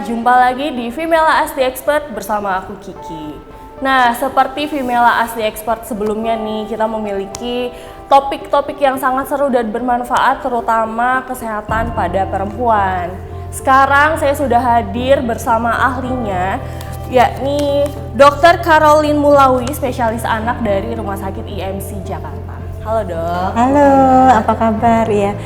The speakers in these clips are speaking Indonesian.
jumpa lagi di Femela Asli Expert bersama aku Kiki. Nah, seperti Femela Asli Expert sebelumnya nih, kita memiliki topik-topik yang sangat seru dan bermanfaat, terutama kesehatan pada perempuan. Sekarang saya sudah hadir bersama ahlinya, yakni Dr. Caroline Mulawi, spesialis anak dari Rumah Sakit IMC Jakarta. Halo dok. Halo, apa kabar ya,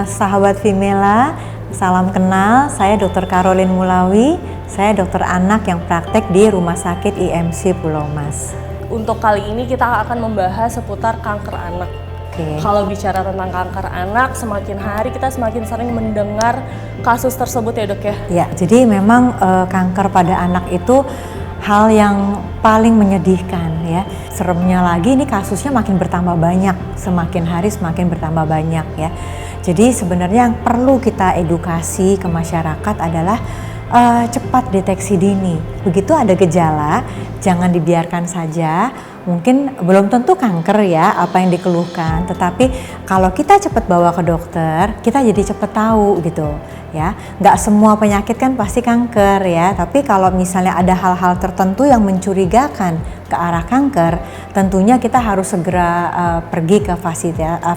sahabat Femela? Salam kenal, saya Dr. Caroline Mulawi, saya dokter anak yang praktek di Rumah Sakit IMC Pulau Mas. Untuk kali ini kita akan membahas seputar kanker anak. Oke. Kalau bicara tentang kanker anak, semakin hari kita semakin sering mendengar kasus tersebut ya dok ya? Ya, jadi memang kanker pada anak itu hal yang paling menyedihkan ya. Seremnya lagi ini kasusnya makin bertambah banyak, semakin hari semakin bertambah banyak ya. Jadi sebenarnya yang perlu kita edukasi ke masyarakat adalah cepat deteksi dini. Begitu ada gejala, jangan dibiarkan saja. Mungkin belum tentu kanker ya apa yang dikeluhkan, tetapi kalau kita cepat bawa ke dokter, kita jadi cepat tahu gitu ya. Nggak semua penyakit kan pasti kanker ya, tapi kalau misalnya ada hal-hal tertentu yang mencurigakan ke arah kanker, tentunya kita harus segera pergi ke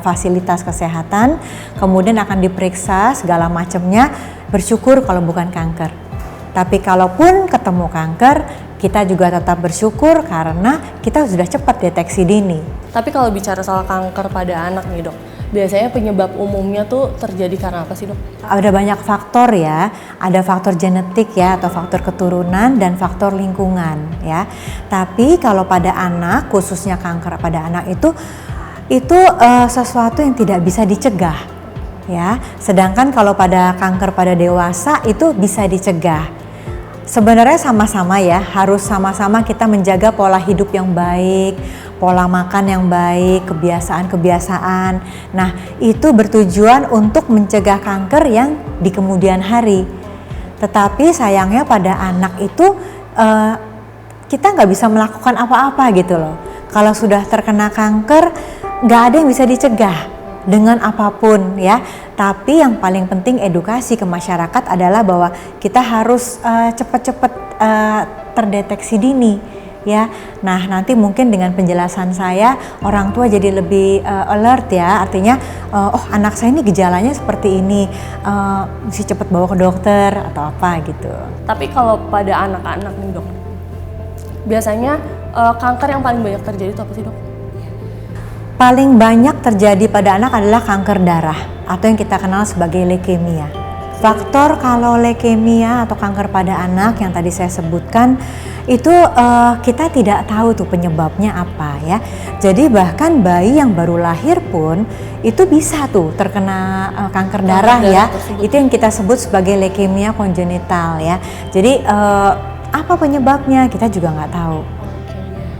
fasilitas kesehatan, kemudian akan diperiksa segala macamnya, bersyukur kalau bukan kanker. Tapi kalaupun ketemu kanker, kita juga tetap bersyukur karena kita sudah cepat deteksi dini. Tapi kalau bicara soal kanker pada anak nih dok, biasanya penyebab umumnya tuh terjadi karena apa sih dok? Ada banyak faktor ya, ada faktor genetik ya atau faktor keturunan dan faktor lingkungan ya. Tapi kalau pada anak, khususnya kanker pada anak itu sesuatu yang tidak bisa dicegah ya. Sedangkan kalau pada kanker pada dewasa itu bisa dicegah. Sebenarnya sama-sama ya, harus sama-sama kita menjaga pola hidup yang baik, pola makan yang baik, kebiasaan-kebiasaan. Nah, itu bertujuan untuk mencegah kanker yang di kemudian hari. Tetapi sayangnya pada anak itu kita nggak bisa melakukan apa-apa gitu loh. Kalau sudah terkena kanker, nggak ada yang bisa dicegah dengan apapun ya. Tapi yang paling penting edukasi ke masyarakat adalah bahwa kita harus cepat-cepat terdeteksi dini ya. Nah, nanti mungkin dengan penjelasan saya orang tua jadi lebih alert ya. Artinya oh anak saya ini gejalanya seperti ini, mesti cepat bawa ke dokter atau apa gitu. Tapi kalau pada anak-anak nih dok, biasanya kanker yang paling banyak terjadi itu apa sih dok? Paling banyak terjadi pada anak adalah kanker darah atau yang kita kenal sebagai leukemia. Faktor kalau leukemia atau kanker pada anak yang tadi saya sebutkan itu kita tidak tahu tuh penyebabnya apa ya. Jadi bahkan bayi yang baru lahir pun itu bisa tuh terkena kanker darah ya. Itu yang kita sebut sebagai leukemia kongenital ya. Jadi apa penyebabnya kita juga nggak tahu.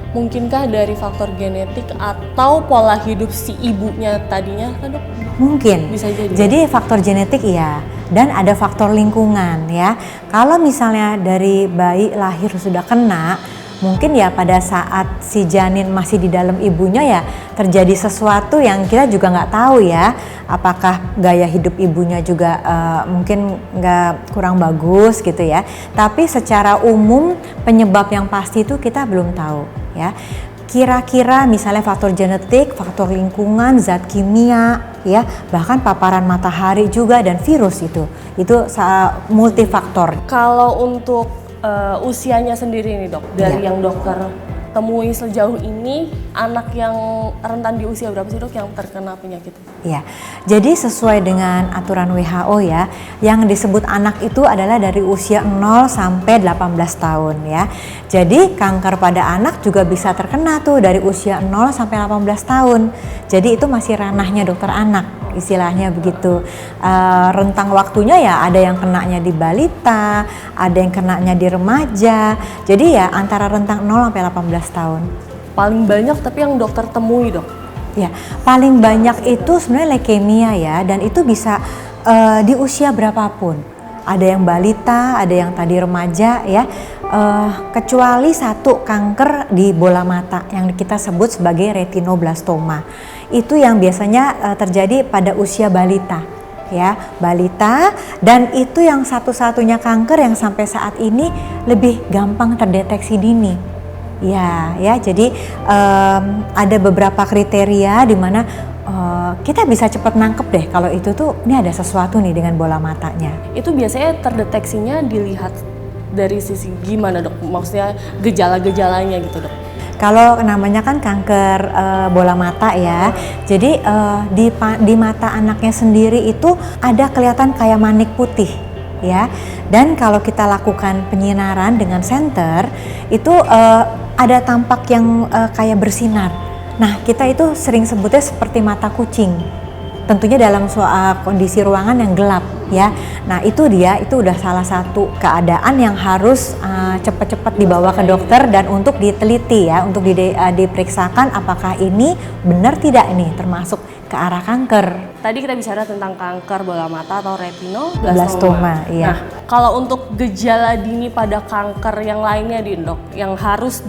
Mungkinkah dari faktor genetik atau pola hidup si ibunya tadinya kan dok? Mungkin. Bisa jadi. Jadi faktor genetik iya, dan ada faktor lingkungan ya. Kalau misalnya dari bayi lahir sudah kena, mungkin ya pada saat si janin masih di dalam ibunya ya terjadi sesuatu yang kita juga nggak tahu ya. Apakah gaya hidup ibunya juga mungkin nggak kurang bagus gitu ya. Tapi secara umum penyebab yang pasti itu kita belum tahu ya. Kira-kira misalnya faktor genetik, faktor lingkungan, zat kimia ya, bahkan paparan matahari juga dan virus itu multifaktor. Kalau untuk usianya sendiri nih dok, dari yang dokter temui sejauh ini, anak yang rentan di usia berapa sih dok yang terkena penyakit? Ya, jadi sesuai dengan aturan WHO ya, yang disebut anak itu adalah dari usia 0 sampai 18 tahun ya. Jadi kanker pada anak juga bisa terkena tuh dari usia 0 sampai 18 tahun. Jadi itu masih ranahnya dokter anak, istilahnya begitu. Rentang waktunya ya ada yang kenanya di balita, ada yang kenanya di remaja. Jadi ya antara rentang 0 sampai 18 tahun. Paling banyak tapi yang dokter temui dok? Ya, paling banyak itu sebenarnya leukemia ya, dan itu bisa di usia berapapun. Ada yang balita, ada yang tadi remaja ya, kecuali satu kanker di bola mata yang kita sebut sebagai retinoblastoma. Itu yang biasanya terjadi pada usia balita ya, balita, dan itu yang satu-satunya kanker yang sampai saat ini lebih gampang terdeteksi dini. Ya, jadi ada beberapa kriteria di mana kita bisa cepat nangkep deh kalau itu tuh ini ada sesuatu nih dengan bola matanya. Itu biasanya terdeteksinya dilihat dari sisi gimana dok? Maksudnya gejala-gejalanya gitu dok? Kalau namanya kan kanker bola mata ya, jadi di mata anaknya sendiri itu ada kelihatan kayak manik putih ya. Dan kalau kita lakukan penyinaran dengan senter itu ada tampak yang kayak bersinar. Nah kita itu sering sebutnya seperti mata kucing. Tentunya dalam kondisi ruangan yang gelap ya. Nah itu udah salah satu keadaan yang harus cepat-cepat dibawa ke dokter dan untuk diteliti ya, untuk diperiksakan apakah ini benar tidak ini termasuk ke arah kanker. Tadi kita bicara tentang kanker bola mata atau retinoblastoma. Iya. Nah, kalau untuk gejala dini pada kanker yang lainnya dok, yang harus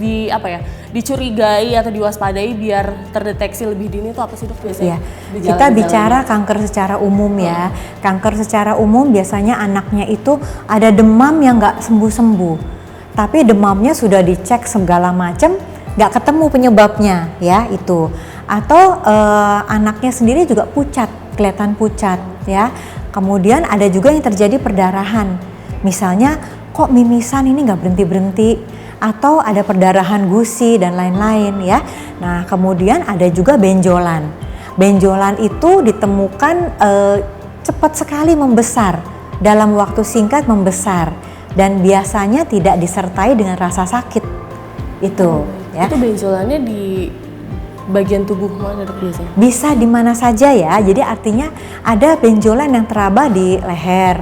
dicurigai atau diwaspadai biar terdeteksi lebih dini itu apa sih dok biasanya? Iya. Kita bicara kanker secara umum ya. Kanker secara umum biasanya anaknya itu ada demam yang nggak sembuh-sembuh. Tapi demamnya sudah dicek segala macam, nggak ketemu penyebabnya ya itu. Atau anaknya sendiri juga pucat, kelihatan pucat ya. Kemudian ada juga yang terjadi perdarahan. Misalnya kok mimisan ini nggak berhenti-berhenti, atau ada perdarahan gusi dan lain-lain ya. Nah kemudian ada juga benjolan. Benjolan itu ditemukan cepat sekali membesar, dalam waktu singkat membesar, dan biasanya tidak disertai dengan rasa sakit itu ya. Itu benjolannya di bagian tubuh mana dok biasanya? Bisa di mana saja ya, jadi artinya ada benjolan yang teraba di leher,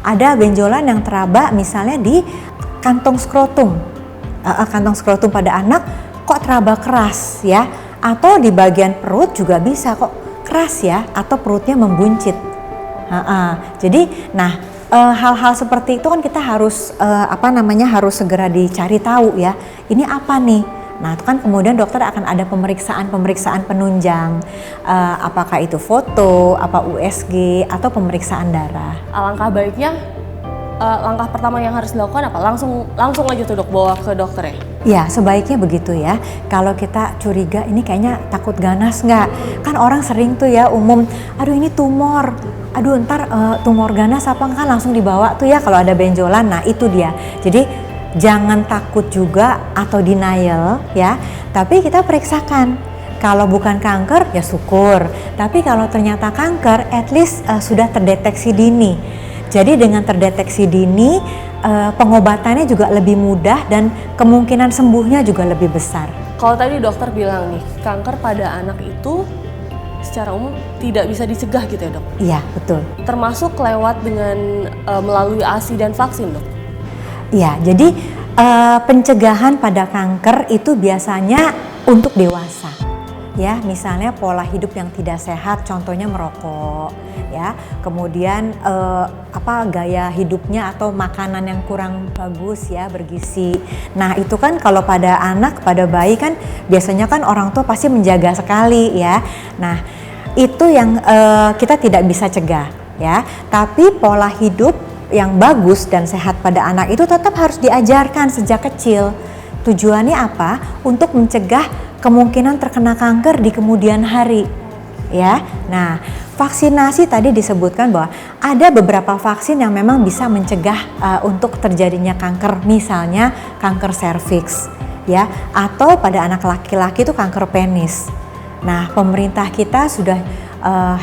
ada benjolan yang teraba misalnya di kantong skrotum, kantong skrotum pada anak kok teraba keras ya, atau di bagian perut juga bisa kok keras ya, atau perutnya membuncit. Jadi hal-hal seperti itu kan kita harus harus segera dicari tahu ya, ini apa nih. Nah itu kan kemudian dokter akan ada pemeriksaan penunjang, apakah itu foto, USG atau pemeriksaan darah. Alangkah baiknya langkah pertama yang harus dilakukan apa? Langsung aja tuh dok bawa ke dokter ya? Ya sebaiknya begitu ya. Kalau kita curiga ini kayaknya takut ganas nggak? Kan orang sering tuh ya umum, aduh ini tumor, aduh ntar tumor ganas apa kan langsung dibawa tuh ya kalau ada benjolan. Nah itu dia. Jadi jangan takut juga atau denial ya, tapi kita periksakan. Kalau bukan kanker ya syukur, tapi kalau ternyata kanker at least sudah terdeteksi dini. Jadi dengan terdeteksi dini pengobatannya juga lebih mudah dan kemungkinan sembuhnya juga lebih besar. Kalau tadi dokter bilang nih, kanker pada anak itu secara umum tidak bisa dicegah gitu ya dok? Iya betul. Termasuk lewat dengan melalui ASI dan vaksin dok? Ya, jadi pencegahan pada kanker itu biasanya untuk dewasa. Ya, misalnya pola hidup yang tidak sehat, contohnya merokok, ya. Kemudian gaya hidupnya atau makanan yang kurang bagus ya, bergizi. Nah, itu kan kalau pada anak, pada bayi kan biasanya kan orang tua pasti menjaga sekali ya. Nah, itu yang kita tidak bisa cegah ya. Tapi pola hidup yang bagus dan sehat pada anak itu tetap harus diajarkan sejak kecil. Tujuannya apa? Untuk mencegah kemungkinan terkena kanker di kemudian hari. Ya. Nah, vaksinasi tadi disebutkan bahwa ada beberapa vaksin yang memang bisa mencegah untuk terjadinya kanker, misalnya kanker serviks, ya, atau pada anak laki-laki itu kanker penis. Nah, pemerintah kita sudah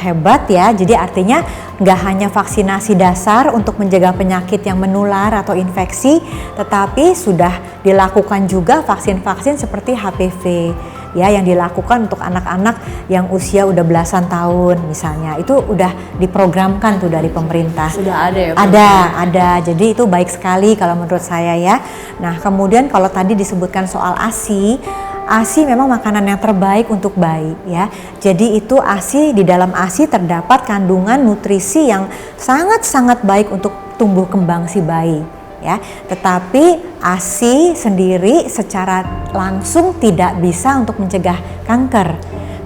hebat ya, jadi artinya nggak hanya vaksinasi dasar untuk mencegah penyakit yang menular atau infeksi, tetapi sudah dilakukan juga vaksin-vaksin seperti HPV ya, yang dilakukan untuk anak-anak yang usia udah belasan tahun misalnya, itu udah diprogramkan tuh dari pemerintah. Sudah ada ya? Ada, jadi itu baik sekali kalau menurut saya ya. Nah kemudian kalau tadi disebutkan soal ASI memang makanan yang terbaik untuk bayi ya. Jadi itu ASI, di dalam ASI terdapat kandungan nutrisi yang sangat-sangat baik untuk tumbuh kembang si bayi ya. Tetapi ASI sendiri secara langsung tidak bisa untuk mencegah kanker.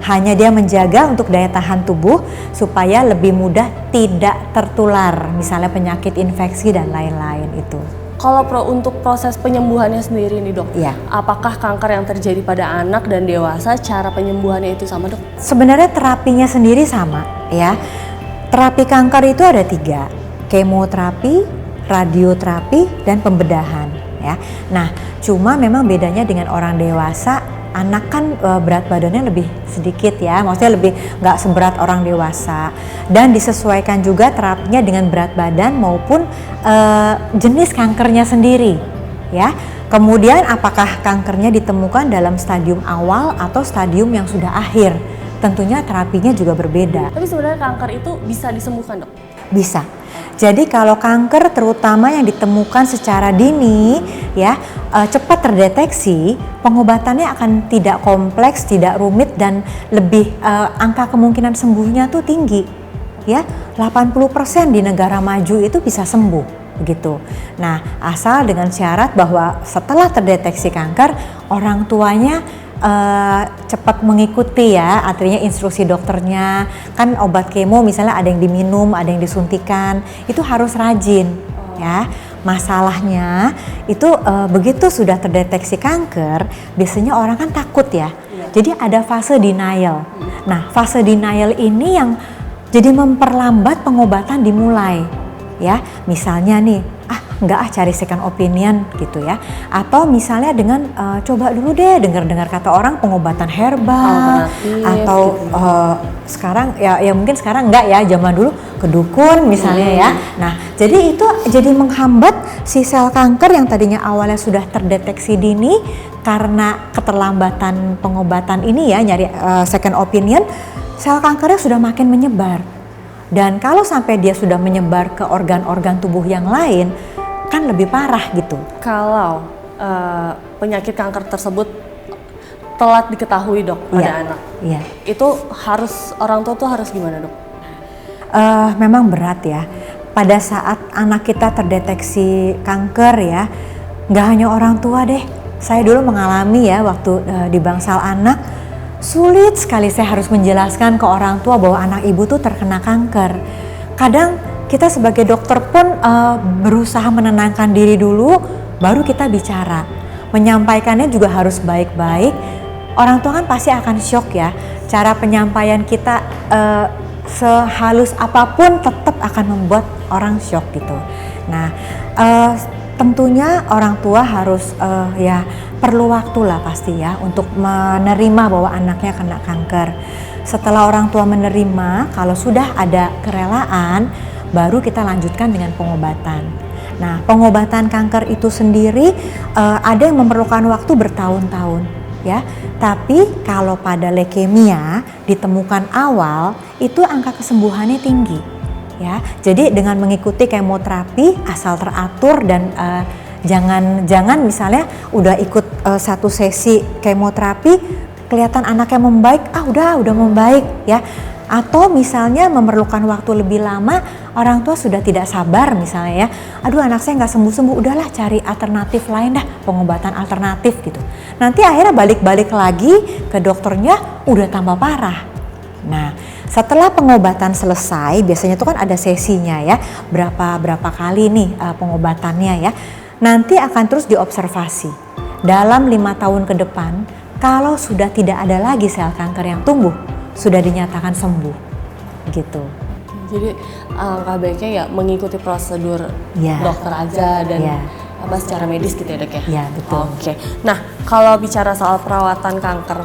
Hanya dia menjaga untuk daya tahan tubuh supaya lebih mudah tidak tertular, misalnya penyakit infeksi dan lain-lain itu. Kalau untuk proses penyembuhannya sendiri nih dok, Iya. apakah kanker yang terjadi pada anak dan dewasa cara penyembuhannya itu sama dok? Sebenarnya terapinya sendiri sama ya. Terapi kanker itu ada 3, kemoterapi, radioterapi, dan pembedahan ya. Nah, cuma memang bedanya dengan orang dewasa, anak kan berat badannya lebih sedikit ya, maksudnya lebih nggak seberat orang dewasa, dan disesuaikan juga terapinya dengan berat badan maupun jenis kankernya sendiri ya. Kemudian apakah kankernya ditemukan dalam stadium awal atau stadium yang sudah akhir, tentunya terapinya juga berbeda. Tapi sebenarnya kanker itu bisa disembuhkan dok? Bisa. Jadi kalau kanker terutama yang ditemukan secara dini ya, cepat terdeteksi, pengobatannya akan tidak kompleks, tidak rumit, dan lebih angka kemungkinan sembuhnya tuh tinggi ya. 80% di negara maju itu bisa sembuh begitu. Nah, asal dengan syarat bahwa setelah terdeteksi kanker, orang tuanya cepat mengikuti ya, artinya instruksi dokternya. Kan obat kemo misalnya ada yang diminum, ada yang disuntikan, itu harus rajin ya. Masalahnya itu begitu sudah terdeteksi kanker, biasanya orang kan takut ya. Jadi ada fase denial. Nah, fase denial ini yang jadi memperlambat pengobatan dimulai ya. Misalnya nih, enggak cari second opinion gitu ya, atau misalnya dengan coba dulu deh dengar kata orang pengobatan herbal atau gitu. Sekarang ya mungkin sekarang enggak ya, zaman dulu ke dukun misalnya ya. Nah, jadi itu jadi menghambat si sel kanker yang tadinya awalnya sudah terdeteksi dini, karena keterlambatan pengobatan ini ya, nyari second opinion, sel kankernya sudah makin menyebar. Dan kalau sampai dia sudah menyebar ke organ-organ tubuh yang lain, kan lebih parah gitu. Kalau penyakit kanker tersebut telat diketahui dok pada anak, itu harus orang tua tuh harus gimana dok? Memang berat ya. Pada saat anak kita terdeteksi kanker ya, nggak hanya orang tua deh. Saya dulu mengalami ya waktu di bangsal anak, sulit sekali saya harus menjelaskan ke orang tua bahwa anak ibu tuh terkena kanker. Kadang kita sebagai dokter pun berusaha menenangkan diri dulu, baru kita bicara. Menyampaikannya juga harus baik-baik. Orang tua kan pasti akan shock ya. Cara penyampaian kita sehalus apapun tetap akan membuat orang shock gitu. Nah, tentunya orang tua harus ya perlu waktu lah pasti ya untuk menerima bahwa anaknya kena kanker. Setelah orang tua menerima, kalau sudah ada kerelaan, baru kita lanjutkan dengan pengobatan. Nah, pengobatan kanker itu sendiri ada yang memerlukan waktu bertahun-tahun ya. Tapi kalau pada leukemia ditemukan awal, itu angka kesembuhannya tinggi ya. Jadi dengan mengikuti kemoterapi asal teratur dan jangan misalnya udah ikut satu sesi kemoterapi kelihatan anaknya membaik, udah membaik ya. Atau misalnya memerlukan waktu lebih lama, orang tua sudah tidak sabar misalnya ya, aduh anak saya nggak sembuh-sembuh, udahlah cari alternatif lain dah, pengobatan alternatif gitu. Nanti akhirnya balik-balik lagi ke dokternya udah tambah parah. Nah, setelah pengobatan selesai, biasanya itu kan ada sesinya ya, berapa kali nih pengobatannya ya. Nanti akan terus diobservasi. Dalam 5 tahun ke depan, kalau sudah tidak ada lagi sel kanker yang tumbuh, sudah dinyatakan sembuh gitu. Jadi alangkah baiknya ya mengikuti prosedur dokter aja dan secara medis gitu ya dok ya? Iya betul. Oke. Nah, kalau bicara soal perawatan kanker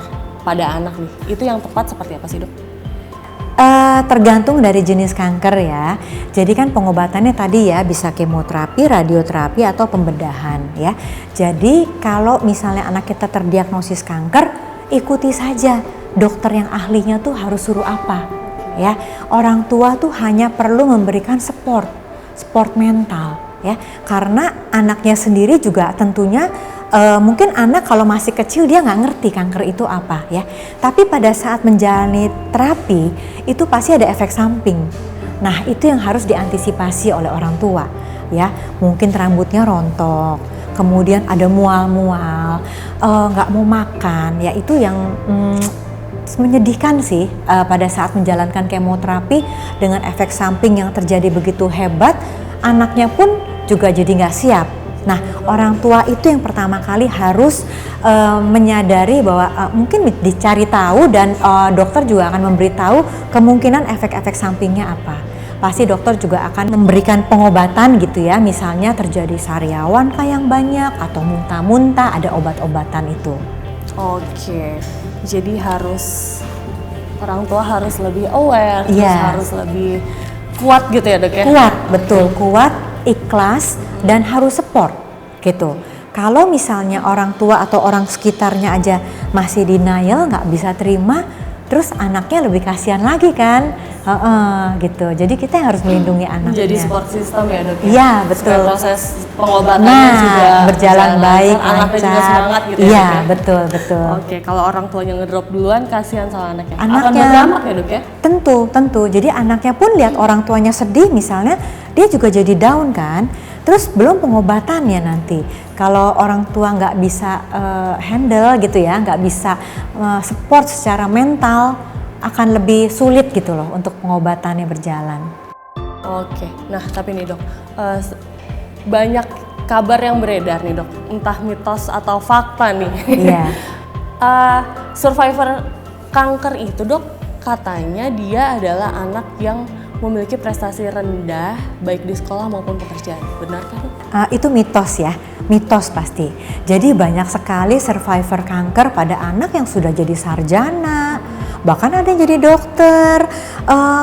pada anak nih, itu yang tepat seperti apa sih dok? Tergantung dari jenis kanker ya. Jadi kan pengobatannya tadi ya bisa kemoterapi, radioterapi atau pembedahan ya. Jadi kalau misalnya anak kita terdiagnosis kanker, ikuti saja dokter yang ahlinya tuh harus suruh apa ya. Orang tua tuh hanya perlu memberikan support mental ya. Karena anaknya sendiri juga tentunya mungkin anak kalau masih kecil dia nggak ngerti kanker itu apa ya. Tapi pada saat menjalani terapi itu pasti ada efek samping. Nah itu yang harus diantisipasi oleh orang tua ya. Mungkin rambutnya rontok, kemudian ada mual-mual, nggak mau makan ya, itu yang menyedihkan sih pada saat menjalankan kemoterapi dengan efek samping yang terjadi begitu hebat, anaknya pun juga jadi nggak siap. Nah, orang tua itu yang pertama kali harus menyadari bahwa mungkin dicari tahu dan dokter juga akan memberitahu kemungkinan efek-efek sampingnya apa. Pasti dokter juga akan memberikan pengobatan gitu ya, misalnya terjadi sariawan yang banyak atau muntah-muntah, ada obat-obatan itu. Oke, jadi orang tua harus lebih aware, harus lebih kuat gitu ya dok ya? Kuat, betul, kuat, ikhlas, dan harus support gitu. Kalau misalnya orang tua atau orang sekitarnya aja masih denial, nggak bisa terima, terus anaknya lebih kasihan lagi kan, gitu. Jadi kita yang harus melindungi anaknya. Jadi support system ya dok? Iya betul. Supaya proses pengobatannya juga berjalan baik, anaknya juga semangat gitu ya? Iya betul. Oke, kalau orang tuanya ngedrop duluan, kasihan sama anaknya. Anaknya akan berdampak ya dok ya? Tentu. Jadi anaknya pun lihat orang tuanya sedih misalnya, dia juga jadi down kan. Terus belum pengobatannya nanti. Kalau orang tua nggak bisa handle gitu ya, nggak bisa support secara mental, akan lebih sulit gitu loh untuk pengobatannya berjalan. Oke, nah tapi nih dok, banyak kabar yang beredar nih dok, entah mitos atau fakta nih. Iya. Survivor kanker itu dok, katanya dia adalah anak yang memiliki prestasi rendah baik di sekolah maupun pekerjaan, benarkah dok? Itu mitos ya, mitos pasti. Jadi banyak sekali survivor kanker pada anak yang sudah jadi sarjana, bahkan ada yang jadi dokter.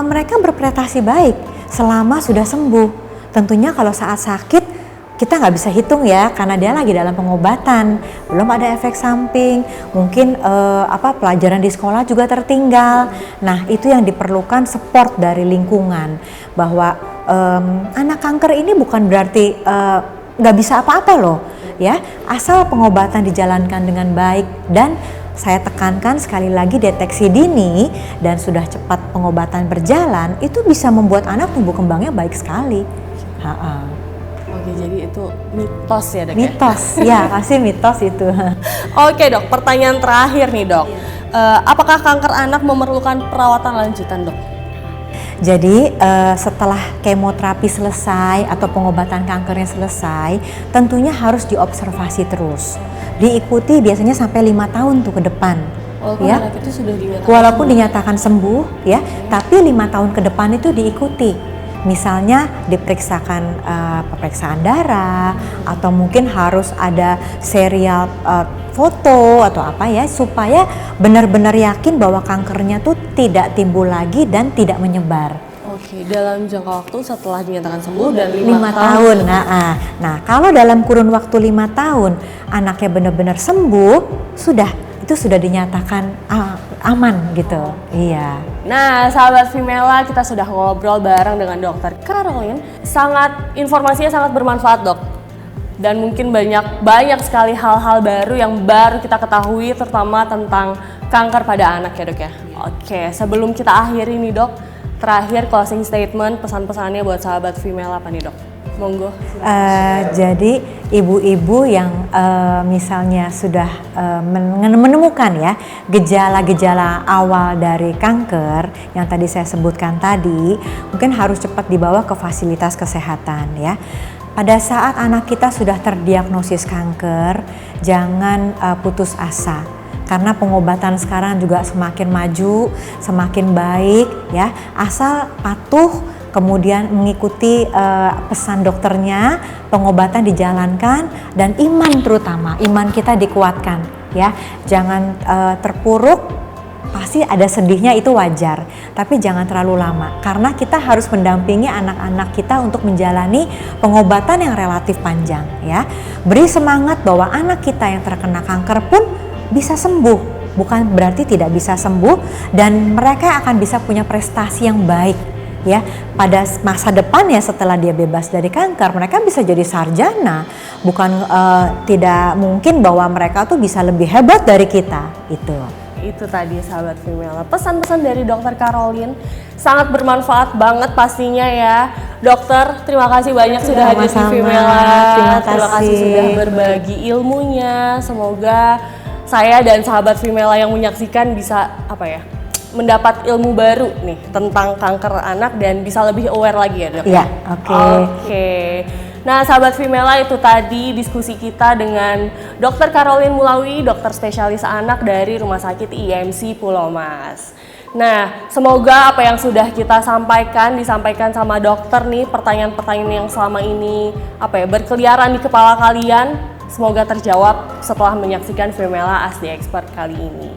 Mereka berprestasi baik selama sudah sembuh. Tentunya kalau saat sakit kita nggak bisa hitung ya, karena dia lagi dalam pengobatan, belum ada efek samping, mungkin pelajaran di sekolah juga tertinggal. Nah itu yang diperlukan support dari lingkungan, bahwa anak kanker ini bukan berarti nggak bisa apa-apa loh, ya, asal pengobatan dijalankan dengan baik. Dan saya tekankan sekali lagi, deteksi dini dan sudah cepat pengobatan berjalan, itu bisa membuat anak tumbuh kembangnya baik sekali. Oke, jadi itu mitos ya dok? Mitos, ya pasti mitos itu. Oke dok, pertanyaan terakhir nih dok. Apakah kanker anak memerlukan perawatan lanjutan dok? Jadi setelah kemoterapi selesai atau pengobatan kankernya selesai, tentunya harus diobservasi terus. Diikuti biasanya sampai 5 tahun tuh ke depan. Ya. Itu sudah walaupun dinyatakan sembuh ya, tapi 5 tahun ke depan itu diikuti. Misalnya diperiksakan pemeriksaan darah, atau mungkin harus ada serial foto atau apa ya, supaya benar-benar yakin bahwa kankernya tuh tidak timbul lagi dan tidak menyebar. Oke, dalam jangka waktu setelah dinyatakan sembuh dan 5 tahun. Nah, kalau dalam kurun waktu 5 tahun anaknya benar-benar sembuh, itu sudah dinyatakan aman gitu. Iya. Nah, sahabat Vimela, kita sudah ngobrol bareng dengan Dokter Caroline. Informasinya sangat bermanfaat dok. Dan mungkin banyak sekali hal-hal baru yang baru kita ketahui, terutama tentang kanker pada anak ya dok ya. Oke, sebelum kita akhiri nih dok, terakhir closing statement, pesan-pesannya buat sahabat Vimela apa nih dok? Monggo. Jadi ibu-ibu yang misalnya sudah menemukan ya gejala-gejala awal dari kanker yang tadi saya sebutkan tadi, mungkin harus cepat dibawa ke fasilitas kesehatan ya. Pada saat anak kita sudah terdiagnosis kanker, jangan putus asa. Karena pengobatan sekarang juga semakin maju, semakin baik ya. Asal patuh, kemudian mengikuti pesan dokternya, pengobatan dijalankan, dan iman terutama, iman kita dikuatkan ya. Jangan terpuruk, pasti ada sedihnya, itu wajar, tapi jangan terlalu lama, karena kita harus mendampingi anak-anak kita untuk menjalani pengobatan yang relatif panjang ya. Beri semangat bahwa anak kita yang terkena kanker pun bisa sembuh, bukan berarti tidak bisa sembuh, dan mereka akan bisa punya prestasi yang baik ya pada masa depan ya. Setelah dia bebas dari kanker, mereka bisa jadi sarjana, bukan tidak mungkin bahwa mereka tuh bisa lebih hebat dari kita. Itu tadi sahabat Vimela, pesan-pesan dari Dokter Caroline sangat bermanfaat banget pastinya ya. Dokter, terima kasih banyak sudah hadir di Vimela. Terima kasih sudah berbagi ilmunya. Semoga saya dan sahabat Vimela yang menyaksikan bisa mendapat ilmu baru nih tentang kanker anak dan bisa lebih aware lagi ya, Dok? Iya, oke. Oke. Nah, sahabat Vimela, itu tadi diskusi kita dengan Dr. Caroline Mulawi, dokter spesialis anak dari Rumah Sakit IMC Pulau Mas. Nah, semoga apa yang sudah kita sampaikan disampaikan sama dokter nih, pertanyaan-pertanyaan yang selama ini berkeliaran di kepala kalian, semoga terjawab setelah menyaksikan Vimela Ask the Expert kali ini.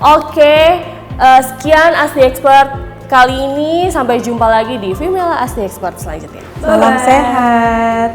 Oke, sekian Ask the Expert kali ini, sampai jumpa lagi di Vimela Ask the Expert selanjutnya. Salam sehat.